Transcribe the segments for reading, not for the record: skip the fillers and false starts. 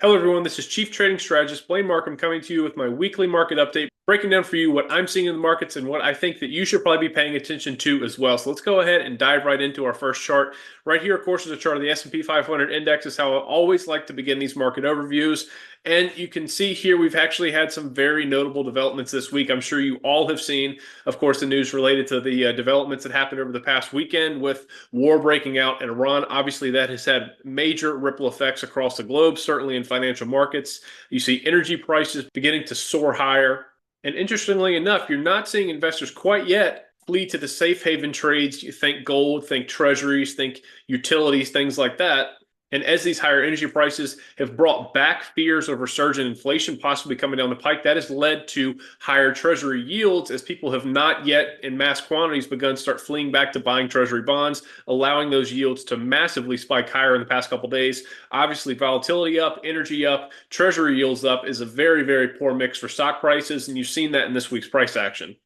Hello everyone, this is Chief Trading Strategist Blaine Markham coming to you with my weekly market update, breaking down for you what I'm seeing in the markets and what I think that you should probably be paying attention to as well. So let's go ahead and dive right into our first chart. Right here, of course, is a chart of the S&P 500 index. Is how I always like to begin these market overviews. And you can see here we've actually had some very notable developments this week. I'm sure you all have seen, of course, the news related to the developments that happened over the past weekend with war breaking out in Iran. Obviously, that has had major ripple effects across the globe, certainly in financial markets. You see energy prices beginning to soar higher. And interestingly enough, you're not seeing investors quite yet flee to the safe haven trades. You think gold, think treasuries, think utilities, things like that. And as these higher energy prices have brought back fears of resurgent inflation possibly coming down the pike, that has led to higher treasury yields as people have not yet in mass quantities begun to start fleeing back to buying treasury bonds, allowing those yields to massively spike higher in the past couple of days. Obviously, volatility up, energy up, treasury yields up is a very, very poor mix for stock prices, and you've seen that in this week's price action.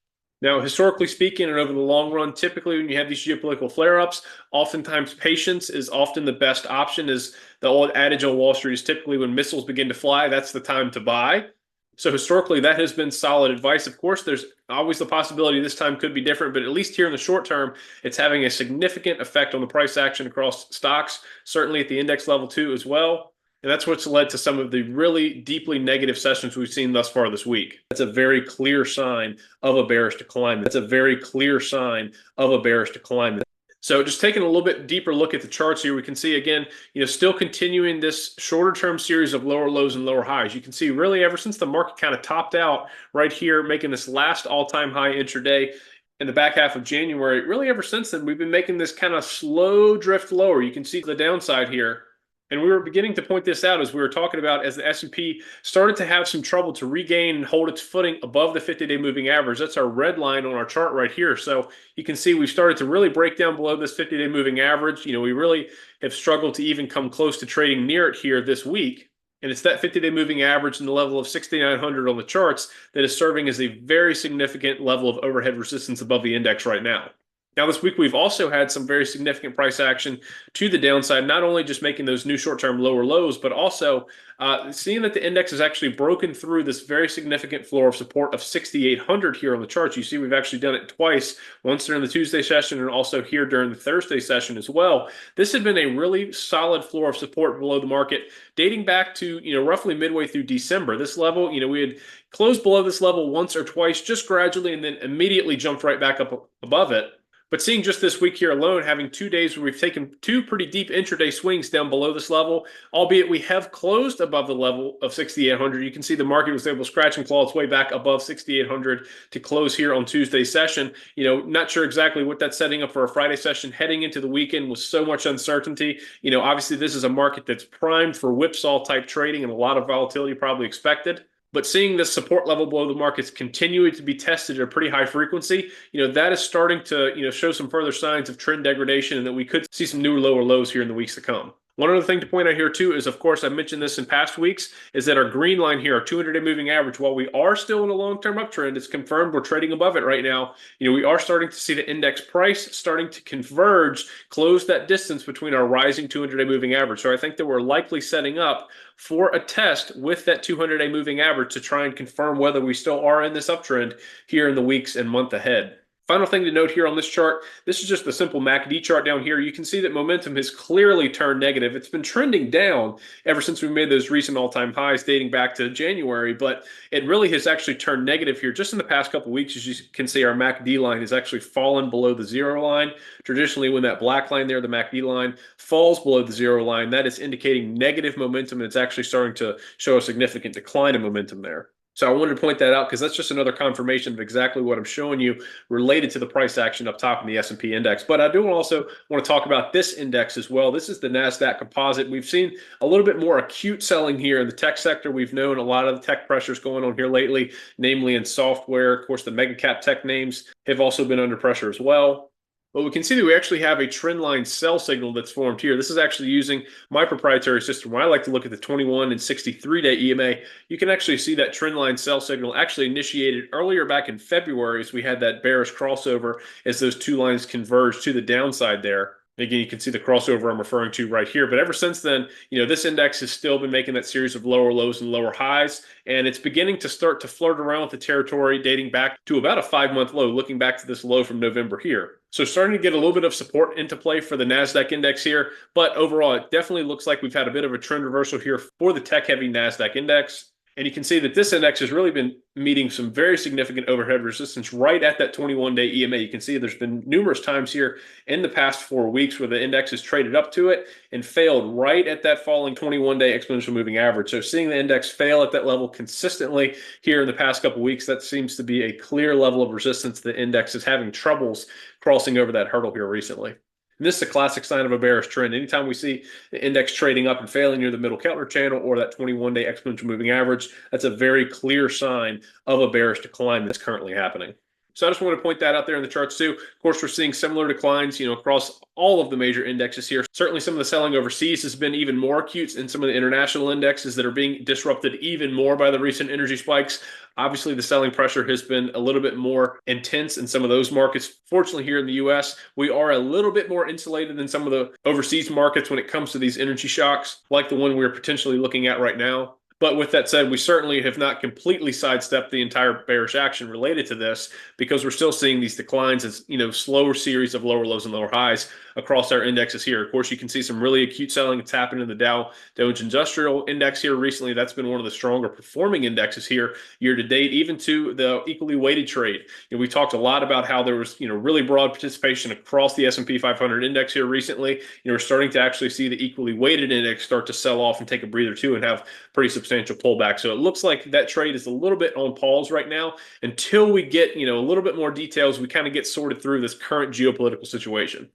Now, historically speaking, and over the long run, typically when you have these geopolitical flare-ups, oftentimes patience is often the best option. As the old adage on Wall Street is typically when missiles begin to fly, that's the time to buy. So historically, that has been solid advice. Of course, there's always the possibility this time could be different, but at least here in the short term, it's having a significant effect on the price action across stocks, certainly at the index level too as well. And that's what's led to some of the really deeply negative sessions we've seen thus far this week. That's a very clear sign of a bearish decline. That's a very clear sign of a bearish decline. So just taking a little bit deeper look at the charts here, we can see again, still continuing this shorter term series of lower lows and lower highs. You can see really ever since the market kind of topped out right here, making this last all-time high intraday in the back half of January, really ever since then, we've been making this kind of slow drift lower. You can see the downside here. And we were beginning to point this out as we were talking about as the S&P started to have some trouble to regain and hold its footing above the 50-day moving average. That's our red line on our chart right here. So you can see we've started to really break down below this 50-day moving average. We really have struggled to even come close to trading near it here this week. And it's that 50-day moving average and the level of 6,900 on the charts that is serving as a very significant level of overhead resistance above the index right now. Now, this week, we've also had some very significant price action to the downside, not only just making those new short-term lower lows, but also seeing that the index has actually broken through this very significant floor of support of 6,800 here on the charts. You see we've actually done it twice, once during the Tuesday session and also here during the Thursday session as well. This had been a really solid floor of support below the market dating back to, roughly midway through December. This level, we had closed below this level once or twice, just gradually, and then immediately jumped right back up above it. But seeing just this week here alone, having 2 days where we've taken two pretty deep intraday swings down below this level, albeit we have closed above the level of 6,800. You can see the market was able to scratch and claw its way back above 6,800 to close here on Tuesday's session. Not sure exactly what that's setting up for a Friday session heading into the weekend with so much uncertainty. Obviously this is a market that's primed for whipsaw type trading and a lot of volatility probably expected. But seeing this support level below the markets continuing to be tested at a pretty high frequency, that is starting to, show some further signs of trend degradation and that we could see some new lower lows here in the weeks to come. One other thing to point out here too is, of course, I mentioned this in past weeks, is that our green line here, our 200-day moving average, while we are still in a long-term uptrend, it's confirmed we're trading above it right now. We are starting to see the index price starting to converge, close that distance between our rising 200-day moving average. So I think that we're likely setting up for a test with that 200-day moving average to try and confirm whether we still are in this uptrend here in the weeks and month ahead. Final thing to note here on this chart, this is just the simple MACD chart down here. You can see that momentum has clearly turned negative. It's been trending down ever since we made those recent all-time highs dating back to January, but it really has actually turned negative here just in the past couple of weeks. As you can see, our MACD line has actually fallen below the zero line. Traditionally, when that black line there, the MACD line, falls below the zero line, that is indicating negative momentum, and it's actually starting to show a significant decline in momentum there. So I wanted to point that out because that's just another confirmation of exactly what I'm showing you related to the price action up top in the S&P index. But I do also want to talk about this index as well. This is the NASDAQ composite. We've seen a little bit more acute selling here in the tech sector. We've known a lot of the tech pressures going on here lately, namely in software. Of course, the mega cap tech names have also been under pressure as well. But we can see that we actually have a trend line sell signal that's formed here. This is actually using my proprietary system where I like to look at the 21 and 63-day EMA. You can actually see that trend line sell signal actually initiated earlier back in February as we had that bearish crossover as those two lines converged to the downside there. Again, you can see the crossover I'm referring to right here. But ever since then, this index has still been making that series of lower lows and lower highs, and it's beginning to start to flirt around with the territory dating back to about a 5-month low, looking back to this low from November here. So starting to get a little bit of support into play for the NASDAQ index here, but overall, it definitely looks like we've had a bit of a trend reversal here for the tech-heavy NASDAQ index. And you can see that this index has really been meeting some very significant overhead resistance right at that 21-day EMA. You can see there's been numerous times here in the past 4 weeks where the index has traded up to it and failed right at that falling 21-day exponential moving average. So seeing the index fail at that level consistently here in the past couple of weeks, that seems to be a clear level of resistance. The index is having troubles crossing over that hurdle here recently. And this is a classic sign of a bearish trend. Anytime we see the index trading up and failing near the middle Keltner channel or that 21-day exponential moving average, that's a very clear sign of a bearish decline that's currently happening. So I just want to point that out there in the charts too. Of course, we're seeing similar declines, across all of the major indexes here. Certainly some of the selling overseas has been even more acute in some of the international indexes that are being disrupted even more by the recent energy spikes. Obviously, the selling pressure has been a little bit more intense in some of those markets. Fortunately, here in the US, we are a little bit more insulated than some of the overseas markets when it comes to these energy shocks, like the one we're potentially looking at right now. But with that said, we certainly have not completely sidestepped the entire bearish action related to this, because we're still seeing these declines as, slower series of lower lows and lower highs across our indexes here. Of course, you can see some really acute selling that's happened in the Dow Jones Industrial Index here recently. That's been one of the stronger performing indexes here year to date, even to the equally weighted trade. We talked a lot about how there was, really broad participation across the S&P 500 index here recently. We're starting to actually see the equally weighted index start to sell off and take a breather too and have pretty substantial pullback. So it looks like that trade is a little bit on pause right now until we get, a little bit more details. We kind of get sorted through this current geopolitical situation.